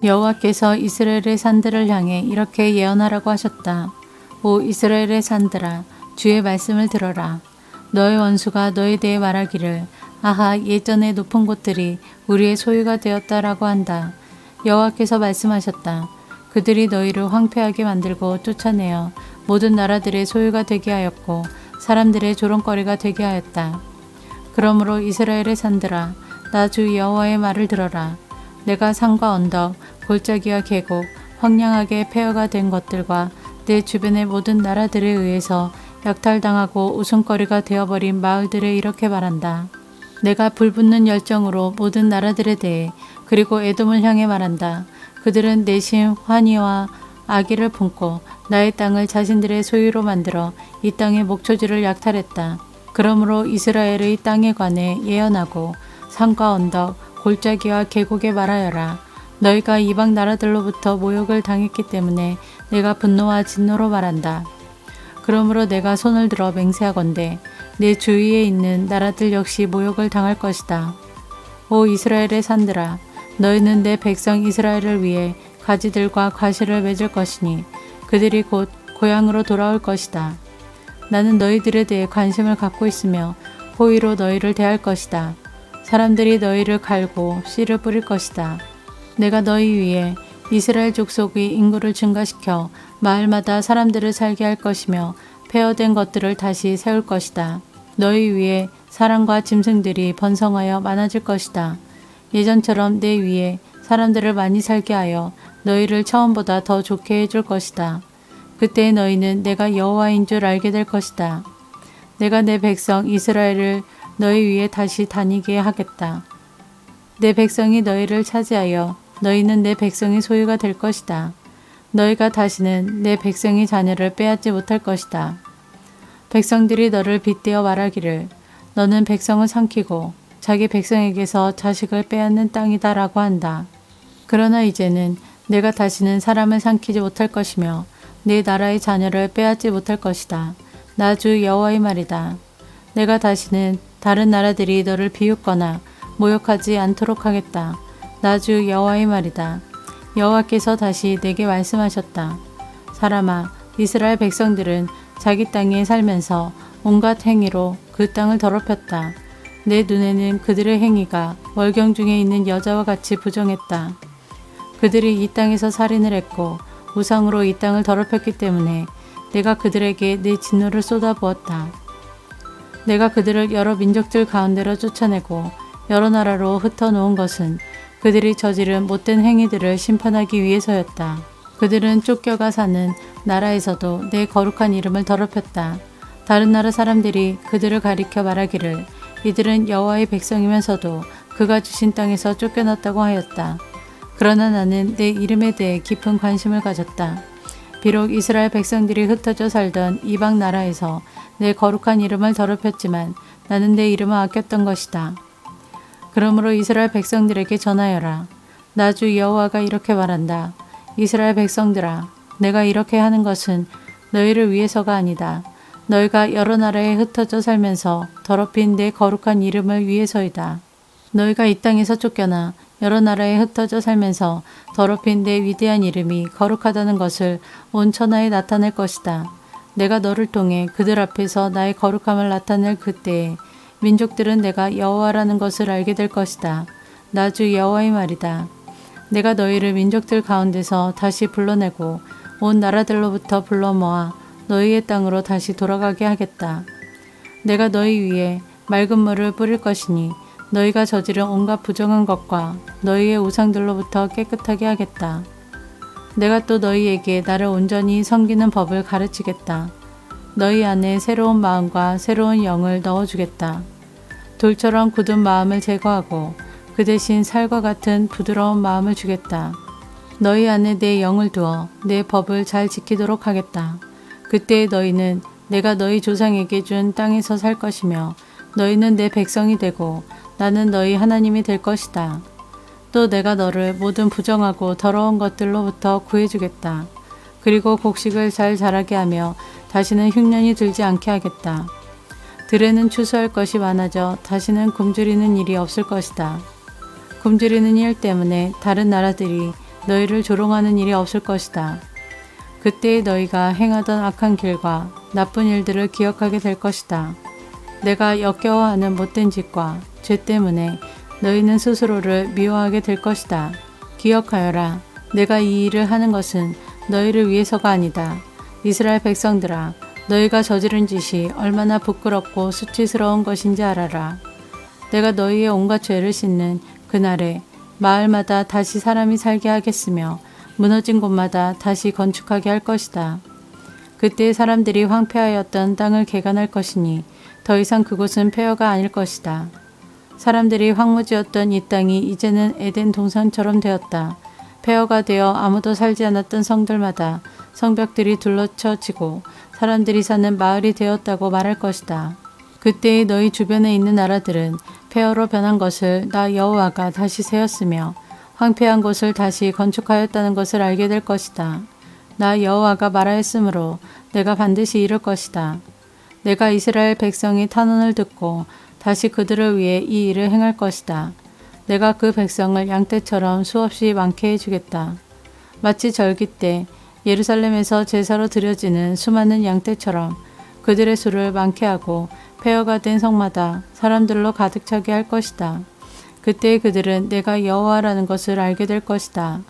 여호와께서 이스라엘의 산들을 향해 이렇게 예언하라고 하셨다. 오 이스라엘의 산들아, 주의 말씀을 들어라. 너의 원수가 너에 대해 말하기를 아하, 예전의 높은 곳들이 우리의 소유가 되었다라고 한다. 여호와께서 말씀하셨다. 그들이 너희를 황폐하게 만들고 쫓아내어 모든 나라들의 소유가 되게 하였고 사람들의 조롱거리가 되게 하였다. 그러므로 이스라엘의 산들아, 나 주 여호와의 말을 들어라. 내가 산과 언덕, 골짜기와 계곡, 황량하게 폐허가 된 것들과 내 주변의 모든 나라들에 의해서 약탈당하고 웃음거리가 되어버린 마을들에 이렇게 말한다. 내가 불붙는 열정으로 모든 나라들에 대해 그리고 에돔을 향해 말한다. 그들은 내심 환희와 악의를 품고 나의 땅을 자신들의 소유로 만들어 이 땅의 목초지를 약탈했다. 그러므로 이스라엘의 땅에 관해 예언하고 산과 언덕, 골짜기와 계곡에 말하여라. 너희가 이방 나라들로부터 모욕을 당했기 때문에 내가 분노와 진노로 말한다. 그러므로 내가 손을 들어 맹세하건대 내 주위에 있는 나라들 역시 모욕을 당할 것이다. 오 이스라엘의 산들아, 너희는 내 백성 이스라엘을 위해 가지들과 과실을 맺을 것이니 그들이 곧 고향으로 돌아올 것이다. 나는 너희들에 대해 관심을 갖고 있으며 호의로 너희를 대할 것이다. 사람들이 너희를 갈고 씨를 뿌릴 것이다. 내가 너희 위에 이스라엘 족속의 인구를 증가시켜 마을마다 사람들을 살게 할 것이며 폐허된 것들을 다시 세울 것이다. 너희 위에 사람과 짐승들이 번성하여 많아질 것이다. 예전처럼 내 위에 사람들을 많이 살게 하여 너희를 처음보다 더 좋게 해줄 것이다. 그때 너희는 내가 여호와인 줄 알게 될 것이다. 내가 내 백성 이스라엘을 너희 위에 다시 다니게 하겠다. 내 백성이 너희를 차지하여 너희는 내 백성의 소유가 될 것이다. 너희가 다시는 내 백성의 자녀를 빼앗지 못할 것이다. 백성들이 너를 빗대어 말하기를 너는 백성을 삼키고 자기 백성에게서 자식을 빼앗는 땅이다 라고 한다. 그러나 이제는 내가 다시는 사람을 삼키지 못할 것이며 내 나라의 자녀를 빼앗지 못할 것이다. 나 주 여호와의 말이다. 내가 다시는 다른 나라들이 너를 비웃거나 모욕하지 않도록 하겠다. 나 주 여호와의 말이다. 여호와께서 다시 내게 말씀하셨다. 사람아, 이스라엘 백성들은 자기 땅에 살면서 온갖 행위로 그 땅을 더럽혔다. 내 눈에는 그들의 행위가 월경 중에 있는 여자와 같이 부정했다. 그들이 이 땅에서 살인을 했고 우상으로 이 땅을 더럽혔기 때문에 내가 그들에게 내 진노를 쏟아부었다. 내가 그들을 여러 민족들 가운데로 쫓아내고 여러 나라로 흩어놓은 것은 그들이 저지른 못된 행위들을 심판하기 위해서였다. 그들은 쫓겨가 사는 나라에서도 내 거룩한 이름을 더럽혔다. 다른 나라 사람들이 그들을 가리켜 말하기를 이들은 여호와의 백성이면서도 그가 주신 땅에서 쫓겨났다고 하였다. 그러나 나는 내 이름에 대해 깊은 관심을 가졌다. 비록 이스라엘 백성들이 흩어져 살던 이방 나라에서 내 거룩한 이름을 더럽혔지만 나는 내 이름을 아꼈던 것이다. 그러므로 이스라엘 백성들에게 전하여라. 나 주 여호와가 이렇게 말한다. 이스라엘 백성들아, 내가 이렇게 하는 것은 너희를 위해서가 아니다. 너희가 여러 나라에 흩어져 살면서 더럽힌 내 거룩한 이름을 위해서이다. 너희가 이 땅에서 쫓겨나 여러 나라에 흩어져 살면서 더럽힌 내 위대한 이름이 거룩하다는 것을 온 천하에 나타낼 것이다. 내가 너를 통해 그들 앞에서 나의 거룩함을 나타낼 그때에 민족들은 내가 여호와라는 것을 알게 될 것이다. 나 주 여호와의 말이다. 내가 너희를 민족들 가운데서 다시 불러내고 온 나라들로부터 불러 모아 너희의 땅으로 다시 돌아가게 하겠다. 내가 너희 위에 맑은 물을 뿌릴 것이니 너희가 저지른 온갖 부정한 것과 너희의 우상들로부터 깨끗하게 하겠다. 내가 또 너희에게 나를 온전히 섬기는 법을 가르치겠다. 너희 안에 새로운 마음과 새로운 영을 넣어주겠다. 돌처럼 굳은 마음을 제거하고 그 대신 살과 같은 부드러운 마음을 주겠다. 너희 안에 내 영을 두어 내 법을 잘 지키도록 하겠다. 그때 너희는 내가 너희 조상에게 준 땅에서 살 것이며 너희는 내 백성이 되고 나는 너희 하나님이 될 것이다. 또 내가 너를 모든 부정하고 더러운 것들로부터 구해주겠다. 그리고 곡식을 잘 자라게 하며 다시는 흉년이 들지 않게 하겠다. 들에는 추수할 것이 많아져 다시는 굶주리는 일이 없을 것이다. 굶주리는 일 때문에 다른 나라들이 너희를 조롱하는 일이 없을 것이다. 그때 너희가 행하던 악한 길과 나쁜 일들을 기억하게 될 것이다. 내가 역겨워하는 못된 짓과 죄 때문에 너희는 스스로를 미워하게 될 것이다. 기억하여라. 내가 이 일을 하는 것은 너희를 위해서가 아니다. 이스라엘 백성들아, 너희가 저지른 짓이 얼마나 부끄럽고 수치스러운 것인지 알아라. 내가 너희의 온갖 죄를 씻는 그날에 마을마다 다시 사람이 살게 하겠으며 무너진 곳마다 다시 건축하게 할 것이다. 그때 사람들이 황폐하였던 땅을 개간할 것이니 더 이상 그곳은 폐허가 아닐 것이다. 사람들이 황무지였던 이 땅이 이제는 에덴 동산처럼 되었다. 폐허가 되어 아무도 살지 않았던 성들마다 성벽들이 둘러쳐지고 사람들이 사는 마을이 되었다고 말할 것이다. 그때의 너희 주변에 있는 나라들은 폐허로 변한 것을 나 여호와가 다시 세웠으며 황폐한 곳을 다시 건축하였다는 것을 알게 될 것이다. 나 여호와가 말하였으므로 내가 반드시 이룰 것이다. 내가 이스라엘 백성의 탄원을 듣고 다시 그들을 위해 이 일을 행할 것이다. 내가 그 백성을 양떼처럼 수없이 많게 해주겠다. 마치 절기 때 예루살렘에서 제사로 드려지는 수많은 양떼처럼 그들의 수를 많게 하고 폐허가 된 성마다 사람들로 가득 차게 할 것이다. 그때 그들은 내가 여호와라는 것을 알게 될 것이다.